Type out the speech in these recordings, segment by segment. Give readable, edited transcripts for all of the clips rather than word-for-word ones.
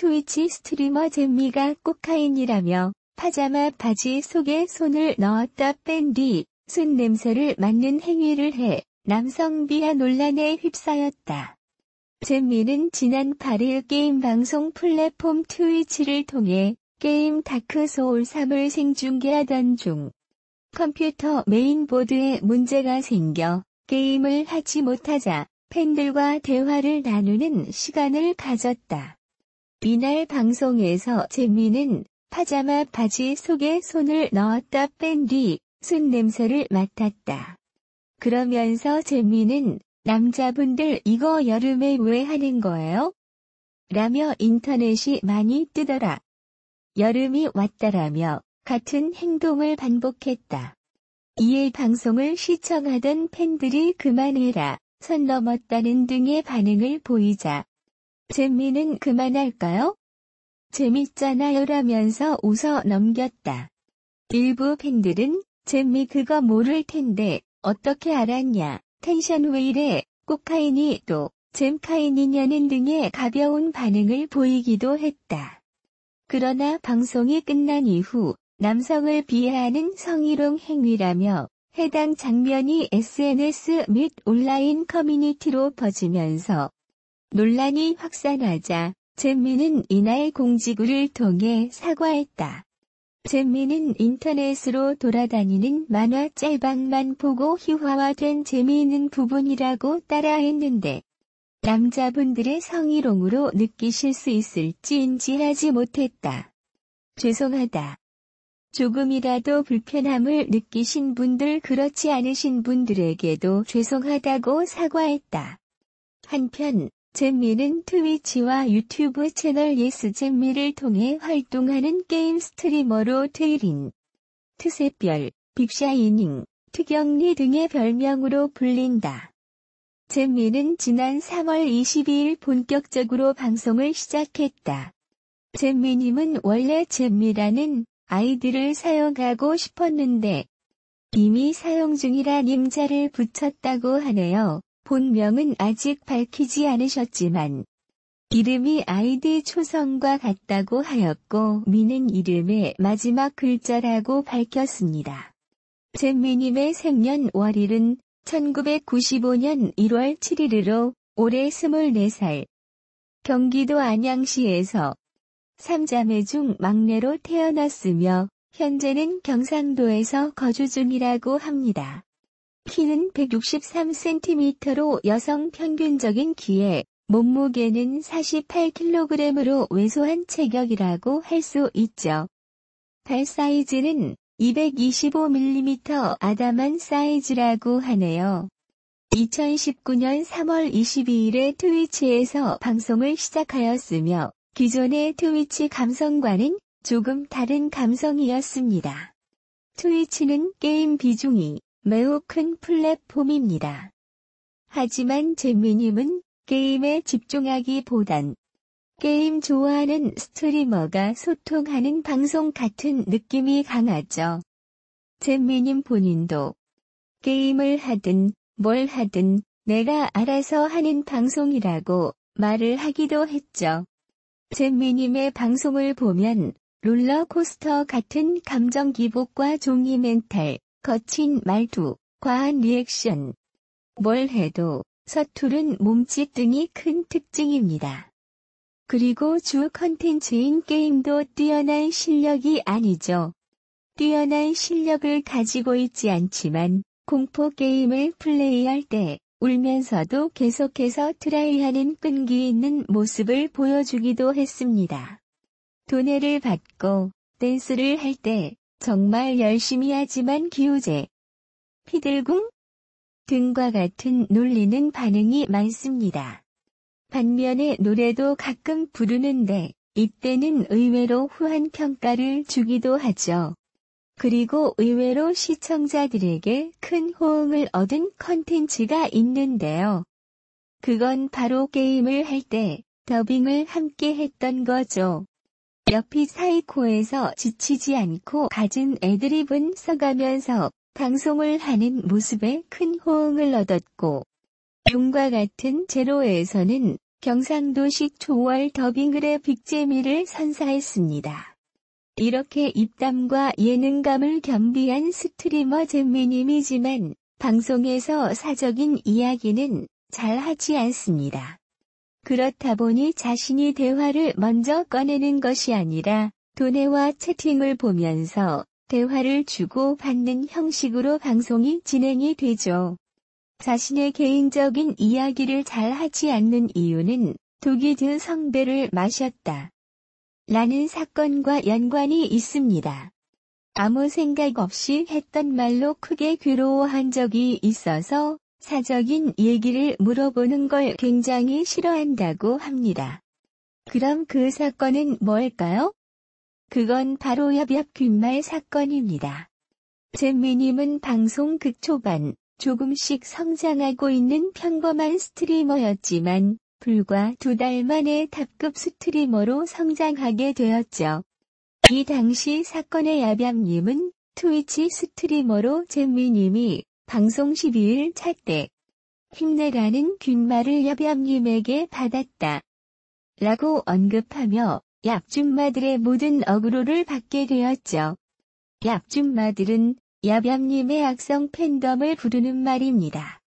트위치 스트리머 잼미가 코카인이라며 파자마 바지 속에 손을 넣었다 뺀 뒤 순 냄새를 맡는 행위를 해 남성 비하 논란에 휩싸였다. 잼미는 지난 8일 게임 방송 플랫폼 트위치를 통해 게임 다크 소울 3을 생중계하던 중 컴퓨터 메인보드에 문제가 생겨 게임을 하지 못하자 팬들과 대화를 나누는 시간을 가졌다. 이날 방송에서 잼미는 파자마 바지 속에 손을 넣었다 뺀 뒤 순 냄새를 맡았다. 그러면서 잼미는 남자분들 이거 여름에 왜 하는 거예요? 라며 인터넷이 많이 뜨더라. 여름이 왔다라며 같은 행동을 반복했다. 이에 방송을 시청하던 팬들이 그만해라, 선 넘었다는 등의 반응을 보이자 잼미는 그만할까요? 재밌잖아요 라면서 웃어 넘겼다. 일부 팬들은 잼미 그거 모를 텐데 어떻게 알았냐, 텐션 왜 이래, 코카인이 또 잼카인이냐는 등의 가벼운 반응을 보이기도 했다. 그러나 방송이 끝난 이후 남성을 비하하는 성희롱 행위라며 해당 장면이 SNS 및 온라인 커뮤니티로 퍼지면서 논란이 확산하자 잼미는 이날 공지글을 통해 사과했다. 잼미는 인터넷으로 돌아다니는 만화 짤방만 보고 희화화된 재미있는 부분이라고 따라했는데 남자분들의 성희롱으로 느끼실 수 있을지 인지하지 못했다. 죄송하다. 조금이라도 불편함을 느끼신 분들 그렇지 않으신 분들에게도 죄송하다고 사과했다. 한편 잼미는 트위치와 유튜브 채널 예스잼미를 통해 활동하는 게임 스트리머로 트이린, 트샛별, 빅샤이닝, 트경리 등의 별명으로 불린다. 잼미는 지난 3월 22일 본격적으로 방송을 시작했다. 잼미님은 원래 잼미라는 아이디를 사용하고 싶었는데 이미 사용 중이라 님자를 붙였다고 하네요. 본명은 아직 밝히지 않으셨지만 이름이 아이디 초성과 같다고 하였고 미는 이름의 마지막 글자라고 밝혔습니다. 잼미님의 생년월일은 1995년 1월 7일으로 올해 24살. 경기도 안양시에서 3자매 중 막내로 태어났으며 현재는 경상도에서 거주 중이라고 합니다. 키는 163cm로 여성 평균적인 키에 몸무게는 48kg으로 왜소한 체격이라고 할 수 있죠. 발 사이즈는 225mm 아담한 사이즈라고 하네요. 2019년 3월 22일에 트위치에서 방송을 시작하였으며 기존의 트위치 감성과는 조금 다른 감성이었습니다. 트위치는 게임 비중이 매우 큰 플랫폼입니다. 하지만 잼미님은 게임에 집중하기보단 게임 좋아하는 스트리머가 소통하는 방송 같은 느낌이 강하죠. 잼미님 본인도 게임을 하든 뭘 하든 내가 알아서 하는 방송이라고 말을 하기도 했죠. 잼미님의 방송을 보면 롤러코스터 같은 감정 기복과 종이 멘탈, 거친 말투, 과한 리액션, 뭘 해도 서투른 몸짓 등이 큰 특징입니다. 그리고 주 컨텐츠인 게임도 뛰어난 실력이 아니죠. 뛰어난 실력을 가지고 있지 않지만 공포 게임을 플레이할 때 울면서도 계속해서 트라이하는 끈기 있는 모습을 보여주기도 했습니다. 돈해를 받고 댄스를 할 때 정말 열심히 하지만 기우제, 피들궁 등과 같은 놀리는 반응이 많습니다. 반면에 노래도 가끔 부르는데 이때는 의외로 후한 평가를 주기도 하죠. 그리고 의외로 시청자들에게 큰 호응을 얻은 컨텐츠가 있는데요. 그건 바로 게임을 할 때 더빙을 함께 했던 거죠. 옆이 사이코에서 지치지 않고 갖은 애드립은 써가면서 방송을 하는 모습에 큰 호응을 얻었고, 용과 같은 제로에서는 경상도식 조월 더빙글의 빅재미를 선사했습니다. 이렇게 입담과 예능감을 겸비한 스트리머 잼미님이지만 방송에서 사적인 이야기는 잘 하지 않습니다. 그렇다 보니 자신이 대화를 먼저 꺼내는 것이 아니라 도네와 채팅을 보면서 대화를 주고받는 형식으로 방송이 진행이 되죠. 자신의 개인적인 이야기를 잘 하지 않는 이유는 독이드 성배를 마셨다 라는 사건과 연관이 있습니다. 아무 생각 없이 했던 말로 크게 괴로워한 적이 있어서 사적인 얘기를 물어보는 걸 굉장히 싫어한다고 합니다. 그럼 그 사건은 뭘까요? 그건 바로 협약 귓말 사건입니다. 잼미님은 방송 극초반 조금씩 성장하고 있는 평범한 스트리머였지만 불과 2달 만에 탑급 스트리머로 성장하게 되었죠. 이 당시 사건의 야밤님은 트위치 스트리머로 잼미님이 방송 12일 차 때 힘내라는 귓말을 야밤님에게 받았다 라고 언급하며 얍줌마들의 모든 어그로를 받게 되었죠. 얍줌마들은 야밤님의 악성 팬덤을 부르는 말입니다.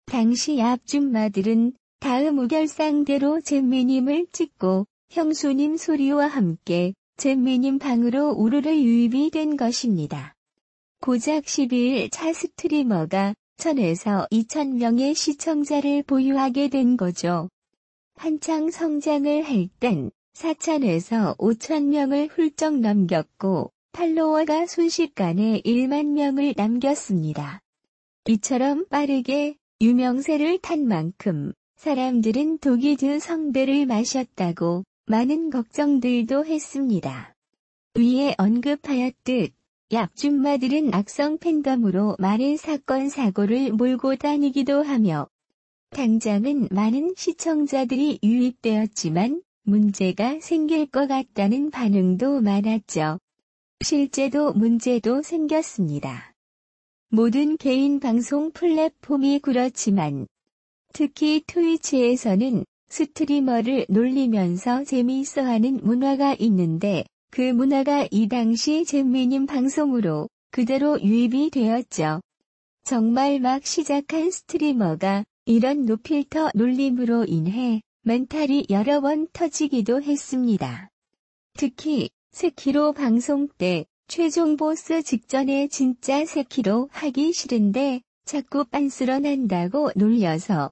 당시 얍줌마들은 다음 우결상대로 잼미님을 찍고 형수님 소리와 함께 잼미님 방으로 우르르 유입이 된 것입니다. 고작 12일 차 스트리머가 1000에서 2000명의 시청자를 보유하게 된 거죠. 한창 성장을 할 땐 4000에서 5000명을 훌쩍 넘겼고 팔로워가 순식간에 1만 명을 남겼습니다. 이처럼 빠르게 유명세를 탄 만큼 사람들은 독이드 성배를 마셨다고 많은 걱정들도 했습니다. 위에 언급하였듯 얍줌마들은 악성 팬덤으로 많은 사건 사고를 몰고 다니기도 하며 당장은 많은 시청자들이 유입되었지만 문제가 생길 것 같다는 반응도 많았죠. 실제도 문제도 생겼습니다. 모든 개인 방송 플랫폼이 그렇지만 특히 트위치에서는 스트리머를 놀리면서 재미있어하는 문화가 있는데 그 문화가 이 당시 잼미님 방송으로 그대로 유입이 되었죠. 정말 막 시작한 스트리머가 이런 노필터 놀림으로 인해 멘탈이 여러 번 터지기도 했습니다. 특히 세키로 방송 때 최종 보스 직전에 진짜 세키로 하기 싫은데 자꾸 빤스러 난다고 놀려서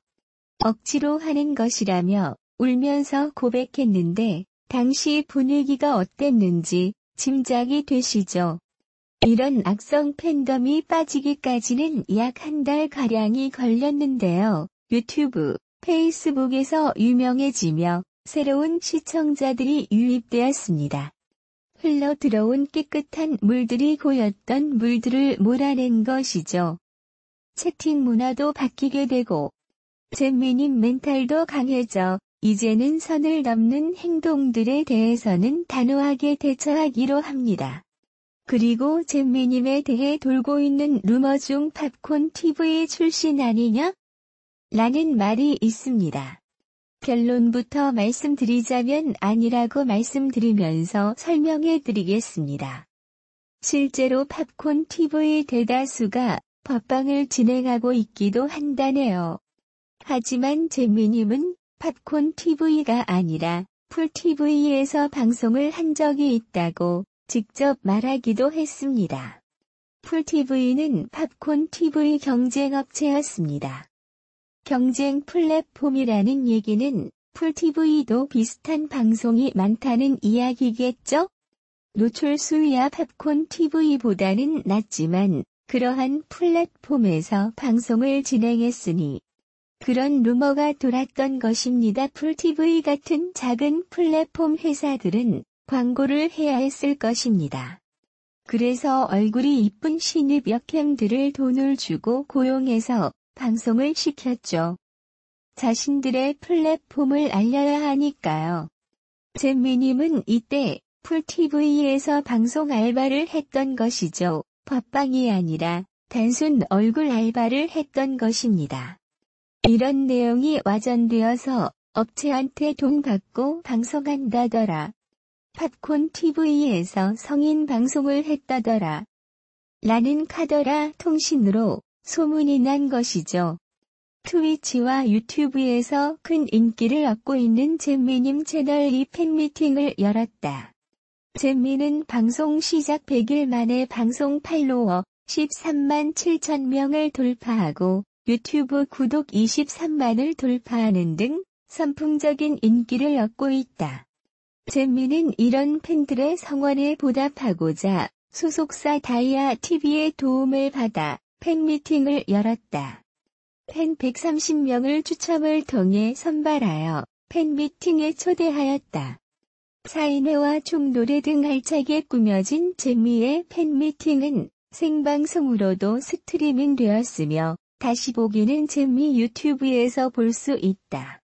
억지로 하는 것이라며 울면서 고백했는데 당시 분위기가 어땠는지 짐작이 되시죠? 이런 악성 팬덤이 빠지기까지는 약 1달가량이 걸렸는데요. 유튜브, 페이스북에서 유명해지며 새로운 시청자들이 유입되었습니다. 흘러 들어온 깨끗한 물들이 고였던 물들을 몰아낸 것이죠. 채팅 문화도 바뀌게 되고 잼미님 멘탈도 강해져 이제는 선을 넘는 행동들에 대해서는 단호하게 대처하기로 합니다. 그리고 잼미님에 대해 돌고 있는 루머 중 팝콘 TV 출신 아니냐? 라는 말이 있습니다. 결론부터 말씀드리자면 아니라고 말씀드리면서 설명해 드리겠습니다. 실제로 팝콘 TV 대다수가 법방을 진행하고 있기도 한다네요. 하지만 잼미님은 팝콘 TV가 아니라 풀TV에서 방송을 한 적이 있다고 직접 말하기도 했습니다. 풀TV는 팝콘 TV 경쟁업체였습니다. 경쟁 플랫폼이라는 얘기는 풀TV도 비슷한 방송이 많다는 이야기겠죠? 노출 수야 팝콘 TV보다는 낮지만 그러한 플랫폼에서 방송을 진행했으니 그런 루머가 돌았던 것입니다. 풀TV 같은 작은 플랫폼 회사들은 광고를 해야 했을 것입니다. 그래서 얼굴이 이쁜 신입 역행들을 돈을 주고 고용해서 방송을 시켰죠. 자신들의 플랫폼을 알려야 하니까요. 잼미님은 이때 풀TV에서 방송 알바를 했던 것이죠. 법방이 아니라 단순 얼굴 알바를 했던 것입니다. 이런 내용이 와전되어서 업체한테 돈 받고 방송한다더라. 팝콘 TV에서 성인 방송을 했다더라. 라는 카더라 통신으로 소문이 난 것이죠. 트위치와 유튜브에서 큰 인기를 얻고 있는 잼미님 채널이 팬미팅을 열었다. 잼미는 방송 시작 100일 만에 방송 팔로워 13만 7천 명을 돌파하고 유튜브 구독 23만을 돌파하는 등 선풍적인 인기를 얻고 있다. 잼미는 이런 팬들의 성원에 보답하고자 소속사 다이아TV의 도움을 받아 팬미팅을 열었다. 팬 130명을 추첨을 통해 선발하여 팬미팅에 초대하였다. 사인회와 총노래 등 알차게 꾸며진 잼미의 팬미팅은 생방송으로도 스트리밍 되었으며 다시 보기는 잼미 유튜브에서 볼 수 있다.